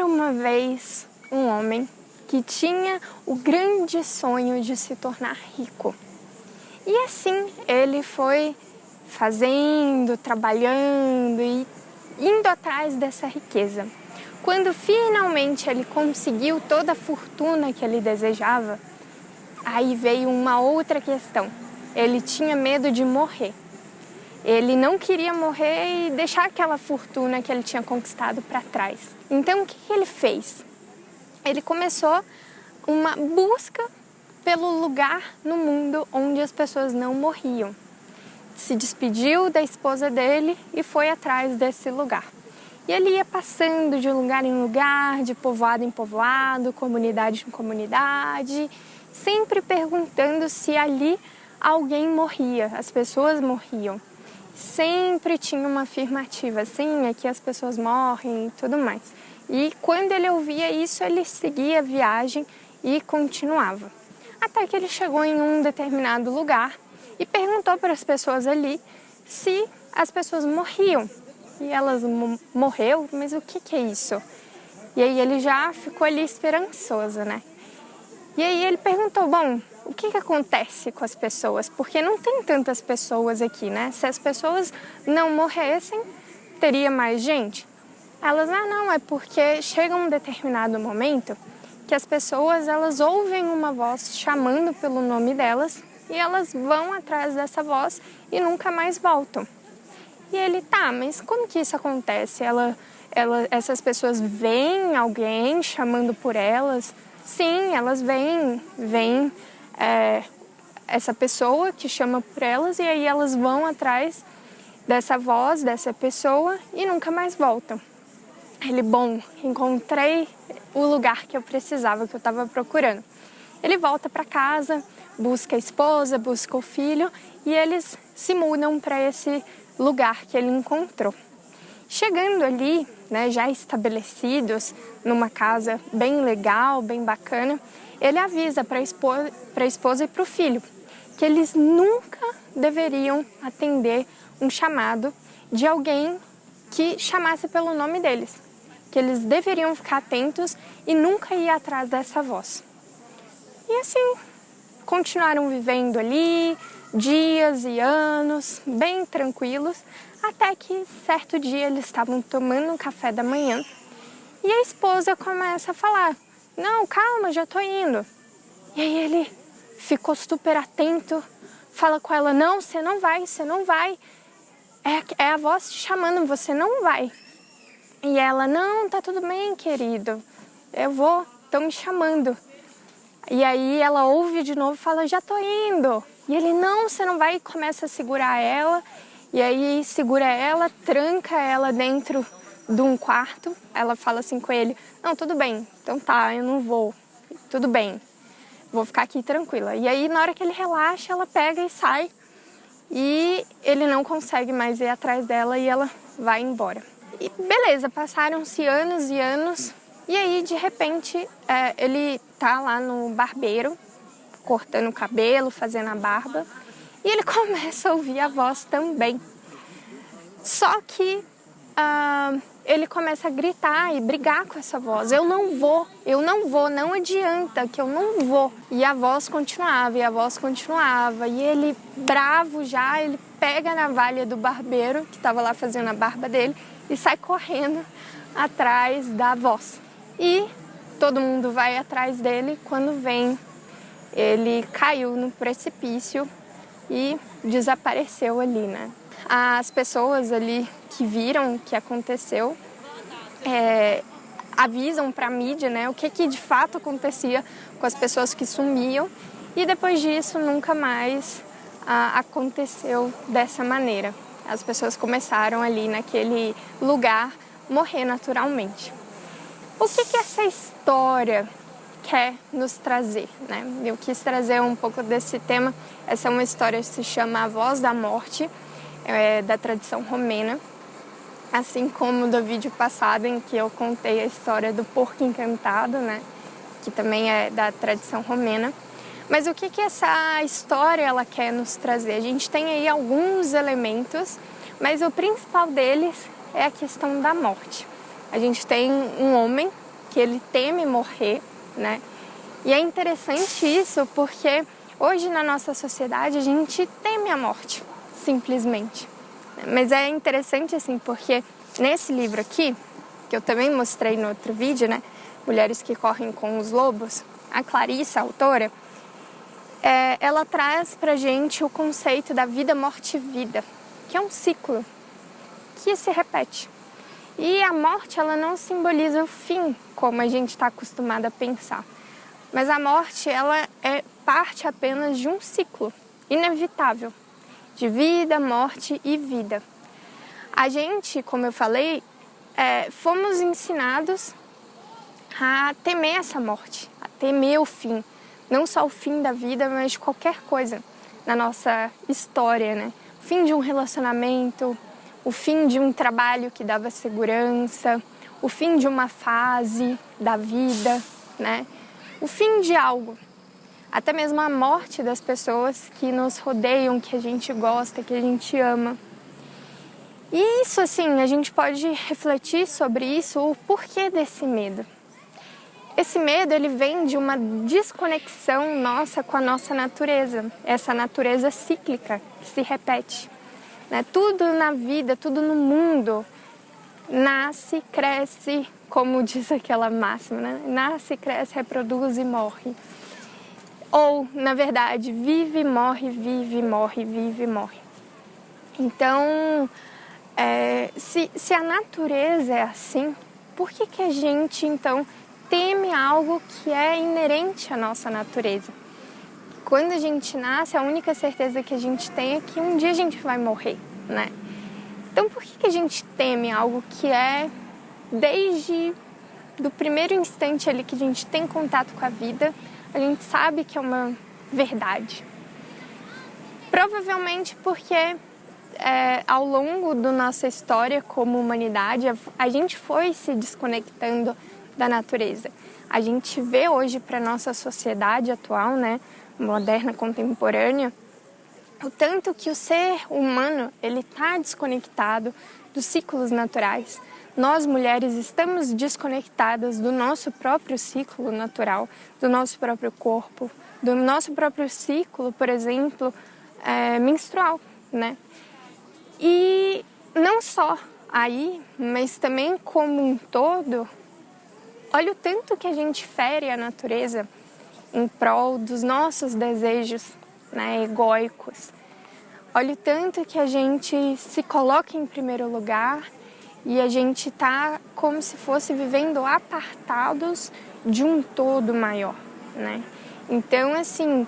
Era uma vez um homem que tinha o grande sonho de se tornar rico. E assim ele foi fazendo, trabalhando e indo atrás dessa riqueza. Quando finalmente ele conseguiu toda a fortuna que ele desejava, aí veio uma outra questão. Ele tinha medo de morrer. Ele não queria morrer e deixar aquela fortuna que ele tinha conquistado para trás. Então, o que ele fez? Ele começou uma busca pelo lugar no mundo onde as pessoas não morriam. Se despediu da esposa dele e foi atrás desse lugar. E ele ia passando de lugar em lugar, de povoado em povoado, comunidade em comunidade, sempre perguntando se ali alguém morria, as pessoas morriam. Sempre tinha uma afirmativa, sim, aqui as pessoas morrem e tudo mais. E quando ele ouvia isso, ele seguia a viagem e continuava. Até que ele chegou em um determinado lugar e perguntou para as pessoas ali se as pessoas morriam. E elas morreu, mas o que é isso? E aí ele já ficou ali esperançoso, né? E aí ele perguntou, bom, o que acontece com as pessoas? Porque não tem tantas pessoas aqui, né? Se as pessoas não morressem, teria mais gente? Elas, não, é porque chega um determinado momento que as pessoas, elas ouvem uma voz chamando pelo nome delas e elas vão atrás dessa voz e nunca mais voltam. E ele, mas como que isso acontece? Essas pessoas veem alguém chamando por elas? Sim, elas veem essa pessoa que chama por elas e aí elas vão atrás dessa voz, dessa pessoa e nunca mais voltam. Ele, bom, encontrei o lugar que eu precisava, que eu estava procurando. Ele volta para casa, busca a esposa, busca o filho e eles se mudam para esse lugar que ele encontrou. Chegando ali, né, já estabelecidos numa casa bem legal, bem bacana, ele avisa para a esposa e para o filho que eles nunca deveriam atender um chamado de alguém que chamasse pelo nome deles, que eles deveriam ficar atentos e nunca ir atrás dessa voz. E assim, continuaram vivendo ali, dias e anos, bem tranquilos, até que certo dia eles estavam tomando um café da manhã e a esposa começa a falar, não, calma, já tô indo. E aí ele ficou super atento, fala com ela, não, você não vai, é a voz te chamando, você não vai. E ela, não, tá tudo bem, querido, eu vou, estão me chamando. E aí ela ouve de novo e fala, já tô indo. E ele, não, você não vai, e começa a segurar ela. E aí segura ela, tranca ela dentro de um quarto. Ela fala assim com ele, não, tudo bem, então tá, eu não vou, tudo bem, vou ficar aqui tranquila. E aí na hora que ele relaxa, ela pega e sai. E ele não consegue mais ir atrás dela e ela vai embora. E beleza, passaram-se anos e anos. E aí, de repente, ele tá lá no barbeiro, cortando o cabelo, fazendo a barba. E ele começa a ouvir a voz também. Só que ele começa a gritar e brigar com essa voz. Eu não vou, não adianta que eu não vou. E a voz continuava, E ele, bravo já, ele pega a navalha do barbeiro, que estava lá fazendo a barba dele, e sai correndo atrás da voz. E todo mundo vai atrás dele. Quando vem, ele caiu no precipício e desapareceu ali, né? As pessoas ali que viram o que aconteceu avisam para a mídia, né, o que de fato acontecia com as pessoas que sumiam. E depois disso nunca mais aconteceu dessa maneira. As pessoas começaram ali naquele lugar morrer naturalmente. O que essa história quer nos trazer, né? Eu quis trazer um pouco desse tema. Essa é uma história que se chama A Voz da Morte, da tradição romena. Assim como do vídeo passado em que eu contei a história do porco encantado, né? Que também é da tradição romena. Mas o que essa história ela quer nos trazer? A gente tem aí alguns elementos, mas o principal deles é a questão da morte. A gente tem um homem que ele teme morrer, né? E é interessante isso porque hoje na nossa sociedade a gente teme a morte, simplesmente. Mas é interessante assim porque nesse livro aqui, que eu também mostrei no outro vídeo, né? Mulheres que Correm com os Lobos, a Clarissa, a autora, ela traz pra gente o conceito da vida, morte e vida, que é um ciclo que se repete. E a morte, ela não simboliza o fim, como a gente está acostumado a pensar. Mas a morte, ela é parte apenas de um ciclo inevitável, de vida, morte e vida. A gente, como eu falei, fomos ensinados a temer essa morte, a temer o fim. Não só o fim da vida, mas de qualquer coisa na nossa história, né? O fim de um relacionamento, o fim de um trabalho que dava segurança, o fim de uma fase da vida, né? O fim de algo. Até mesmo a morte das pessoas que nos rodeiam, que a gente gosta, que a gente ama. E isso, assim, a gente pode refletir sobre isso, o porquê desse medo. Esse medo, ele vem de uma desconexão nossa com a nossa natureza, essa natureza cíclica que se repete. Né? Tudo na vida, tudo no mundo, nasce, cresce, como diz aquela máxima, né? Nasce, cresce, reproduz e morre. Ou, na verdade, vive, morre, vive, morre, vive, morre. Então, se a natureza é assim, por que a gente, então, teme algo que é inerente à nossa natureza? Quando a gente nasce, a única certeza que a gente tem é que um dia a gente vai morrer, né? Então, por que a gente teme algo que é, desde do primeiro instante ali que a gente tem contato com a vida, a gente sabe que é uma verdade? Provavelmente porque ao longo da nossa história como humanidade, a gente foi se desconectando da natureza. A gente vê hoje para a nossa sociedade atual, né, moderna, contemporânea, o tanto que o ser humano ele está desconectado dos ciclos naturais. Nós, mulheres, estamos desconectadas do nosso próprio ciclo natural, do nosso próprio corpo, do nosso próprio ciclo, por exemplo, menstrual, né? E não só aí, mas também como um todo, olha o tanto que a gente fere a natureza em prol dos nossos desejos, né, egóicos. Olha o tanto que a gente se coloca em primeiro lugar e a gente está como se fosse vivendo apartados de um todo maior, né? Então, assim,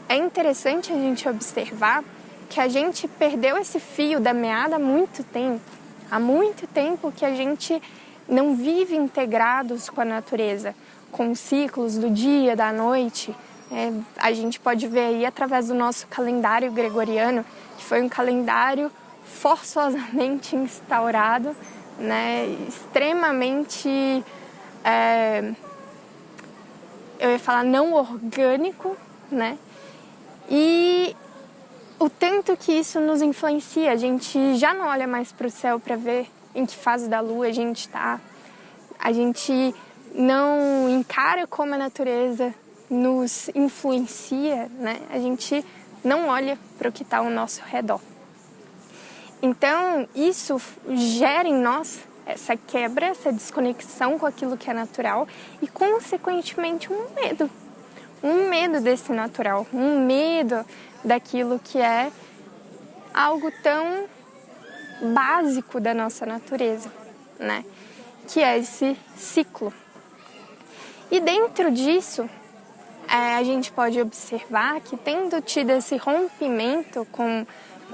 é interessante a gente observar que a gente perdeu esse fio da meada há muito tempo. Há muito tempo que a gente não vive integrados com a natureza, com os ciclos do dia, da noite. A gente pode ver aí através do nosso calendário gregoriano, que foi um calendário forçosamente instaurado, né, extremamente, eu ia falar não orgânico, né? E o tanto que isso nos influencia, a gente já não olha mais para o céu para ver em que fase da lua a gente está, a gente não encara como a natureza nos influencia, né? A gente não olha para o que está ao nosso redor. Então, isso gera em nós essa quebra, essa desconexão com aquilo que é natural e, consequentemente, um medo. Um medo desse natural, um medo daquilo que é algo tão básico da nossa natureza, né? Que é esse ciclo. E dentro disso, a gente pode observar que, tendo tido esse rompimento com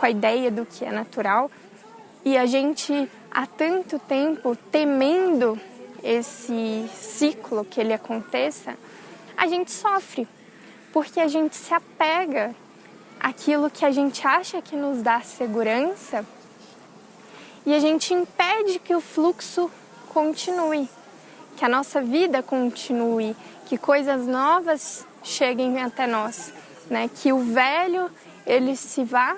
a ideia do que é natural, e a gente há tanto tempo temendo esse ciclo que ele aconteça, a gente sofre, porque a gente se apega àquilo que a gente acha que nos dá segurança e a gente impede que o fluxo continue, que a nossa vida continue, que coisas novas cheguem até nós, né? Que o velho ele se vá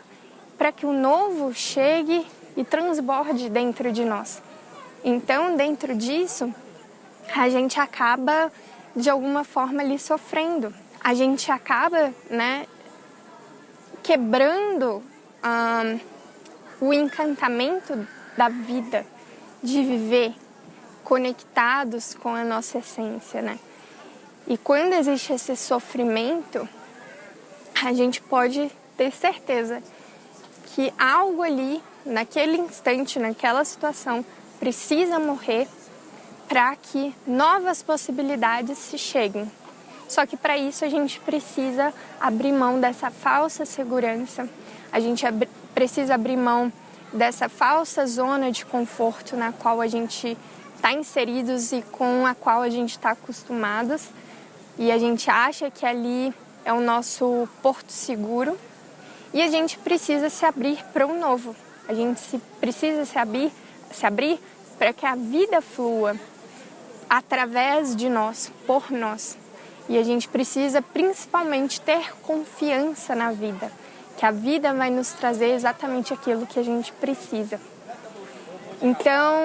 para que o novo chegue e transborde dentro de nós. Então, dentro disso, a gente acaba, de alguma forma, ali sofrendo. A gente acaba, né, quebrando o encantamento da vida, de viver conectados com a nossa essência, né? E quando existe esse sofrimento, a gente pode ter certeza que algo ali, naquele instante, naquela situação, precisa morrer para que novas possibilidades se cheguem. Só que para isso a gente precisa abrir mão dessa falsa segurança, a gente precisa abrir mão dessa falsa zona de conforto na qual a gente está inseridos e com a qual a gente está acostumados, e a gente acha que ali é o nosso porto seguro, e a gente precisa se abrir para o novo. A gente precisa se abrir para que a vida flua através de nós, por nós. E a gente precisa principalmente ter confiança na vida, que a vida vai nos trazer exatamente aquilo que a gente precisa. Então,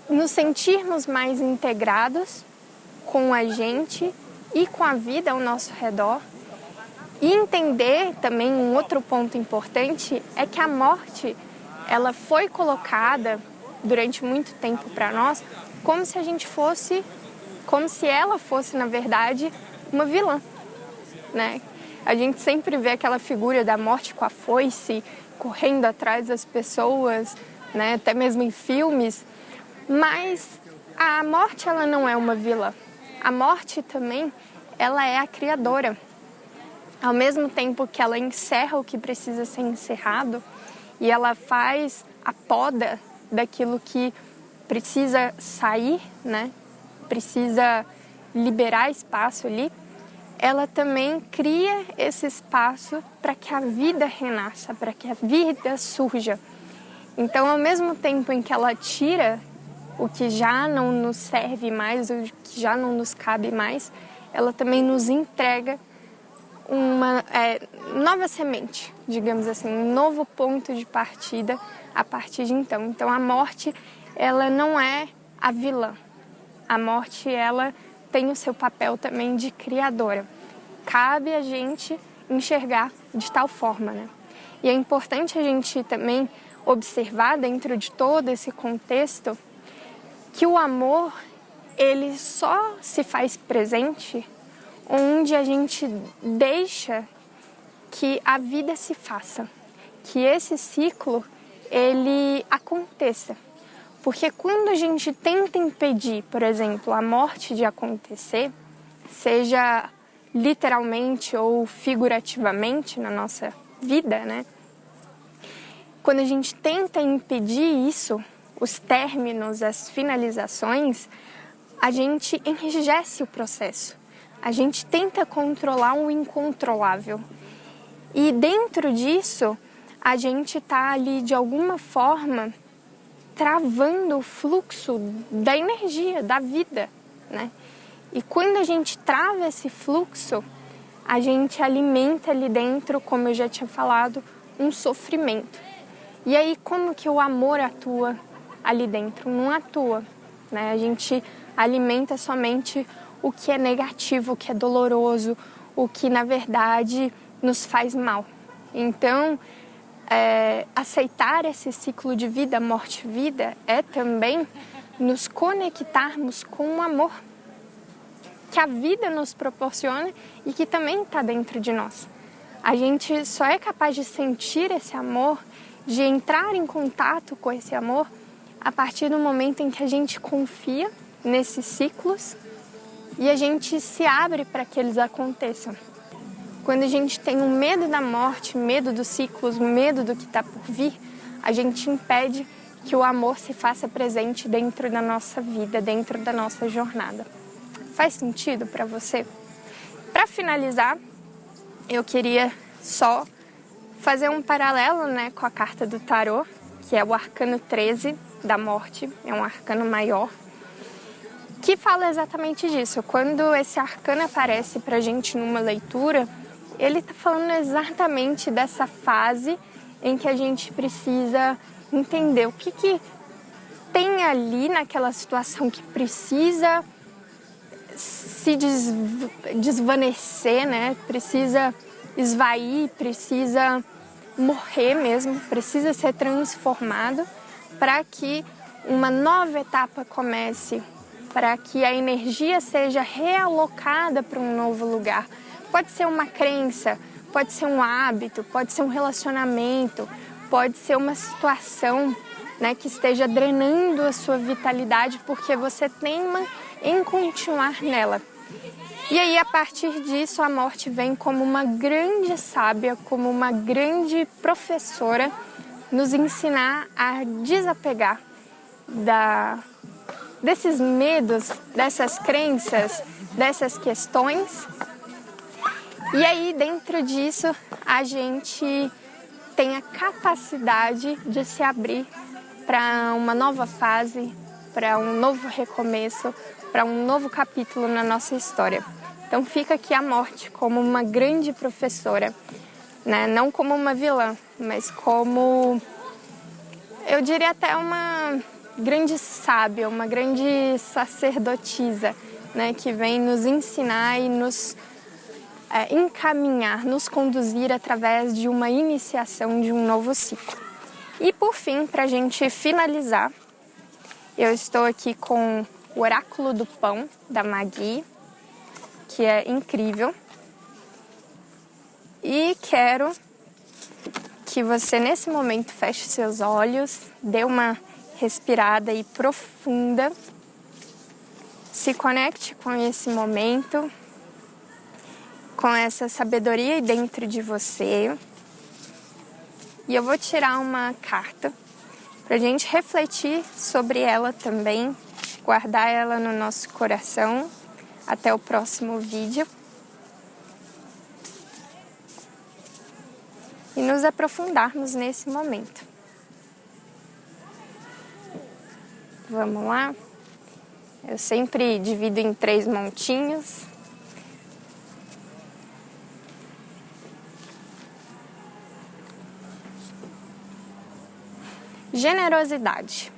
nos sentirmos mais integrados com a gente e com a vida ao nosso redor. E entender também um outro ponto importante é que a morte, ela foi colocada durante muito tempo para nós como se ela fosse, na verdade, uma vilã, né? A gente sempre vê aquela figura da morte com a foice, correndo atrás das pessoas, né? Até mesmo em filmes, mas a morte, ela não é uma vilã. A morte também, ela é a criadora. Ao mesmo tempo que ela encerra o que precisa ser encerrado e ela faz a poda daquilo que precisa sair, né? Precisa liberar espaço ali, ela também cria esse espaço para que a vida renasça, para que a vida surja. Então, ao mesmo tempo em que ela tira o que já não nos serve mais, o que já não nos cabe mais, ela também nos entrega uma nova semente, digamos assim, um novo ponto de partida a partir de então. Então, a morte, ela não é a vilã. A morte, ela tem o seu papel também de criadora. Cabe a gente enxergar de tal forma, né? E é importante a gente também observar dentro de todo esse contexto que o amor, ele só se faz presente onde a gente deixa que a vida se faça, que esse ciclo, ele aconteça. Porque quando a gente tenta impedir, por exemplo, a morte de acontecer, seja literalmente ou figurativamente na nossa vida, né? Quando a gente tenta impedir isso, os términos, as finalizações, a gente enrijece o processo. A gente tenta controlar o incontrolável. E dentro disso, a gente está ali de alguma forma travando o fluxo da energia, da vida, né? E quando a gente trava esse fluxo, a gente alimenta ali dentro, como eu já tinha falado, um sofrimento. E aí, como que o amor atua ali dentro? Não atua, né? A gente alimenta somente o que é negativo, o que é doloroso, o que, na verdade, nos faz mal. Então, aceitar esse ciclo de vida, morte, vida, é também nos conectarmos com o amor que a vida nos proporciona e que também está dentro de nós. A gente só é capaz de sentir esse amor, de entrar em contato com esse amor, a partir do momento em que a gente confia nesses ciclos e a gente se abre para que eles aconteçam. Quando a gente tem um medo da morte, medo dos ciclos, medo do que está por vir, a gente impede que o amor se faça presente dentro da nossa vida, dentro da nossa jornada. Faz sentido para você? Para finalizar, eu queria só fazer um paralelo, né, com a carta do tarô, que é o arcano 13 da morte, é um arcano maior, que fala exatamente disso. Quando esse arcano aparece para a gente numa leitura, ele está falando exatamente dessa fase em que a gente precisa entender o que tem ali naquela situação que precisa se desvanecer, né? Precisa esvair, precisa morrer mesmo, precisa ser transformado para que uma nova etapa comece, para que a energia seja realocada para um novo lugar. Pode ser uma crença, pode ser um hábito, pode ser um relacionamento, pode ser uma situação, né, que esteja drenando a sua vitalidade porque você teima em continuar nela. E aí, a partir disso, a morte vem como uma grande sábia, como uma grande professora, nos ensinar a desapegar desses medos, dessas crenças, dessas questões. E aí, dentro disso, a gente tem a capacidade de se abrir para uma nova fase, para um novo recomeço, para um novo capítulo na nossa história. Então fica aqui a morte como uma grande professora, né? Não como uma vilã, mas como, eu diria até uma grande sábia, uma grande sacerdotisa, né? Que vem nos ensinar e nos encaminhar, nos conduzir através de uma iniciação de um novo ciclo. E por fim, para a gente finalizar, eu estou aqui com o Oráculo do Pão, da Magui, que é incrível. E quero que você, nesse momento, feche seus olhos, dê uma respirada aí profunda, se conecte com esse momento, com essa sabedoria aí dentro de você. E eu vou tirar uma carta para a gente refletir sobre ela também, guardar ela no nosso coração até o próximo vídeo e nos aprofundarmos nesse momento. Vamos lá? Eu sempre divido em 3 montinhos. Generosidade.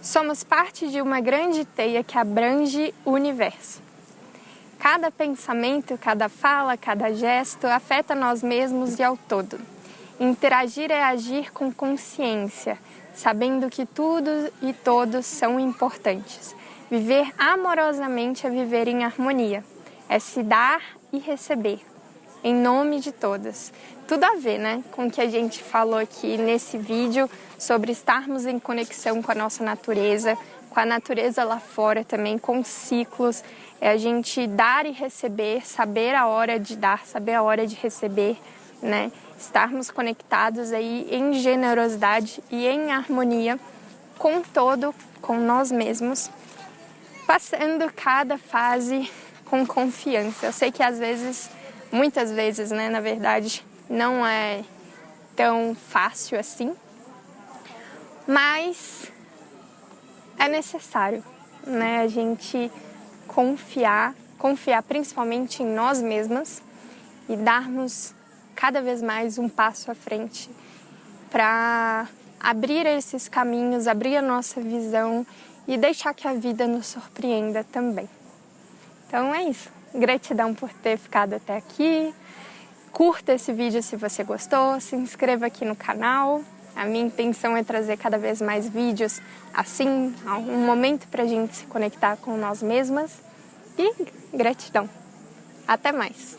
Somos parte de uma grande teia que abrange o universo. Cada pensamento, cada fala, cada gesto afeta nós mesmos e ao todo. Interagir é agir com consciência, sabendo que tudo e todos são importantes. Viver amorosamente é viver em harmonia, é se dar e receber, em nome de todas. Tudo a ver, né, com o que a gente falou aqui nesse vídeo sobre estarmos em conexão com a nossa natureza, com a natureza lá fora também, com ciclos, é a gente dar e receber, saber a hora de dar, saber a hora de receber, né, estarmos conectados aí em generosidade e em harmonia com todo, com nós mesmos, passando cada fase com confiança. Eu sei que às vezes, muitas vezes, né, na verdade, não é tão fácil assim, mas é necessário, né, a gente confiar principalmente em nós mesmas e darmos cada vez mais um passo à frente para abrir esses caminhos, abrir a nossa visão e deixar que a vida nos surpreenda também. Então é isso. Gratidão por ter ficado até aqui. Curta esse vídeo se você gostou, se inscreva aqui no canal. A minha intenção é trazer cada vez mais vídeos assim, um momento para a gente se conectar com nós mesmas. E gratidão. Até mais!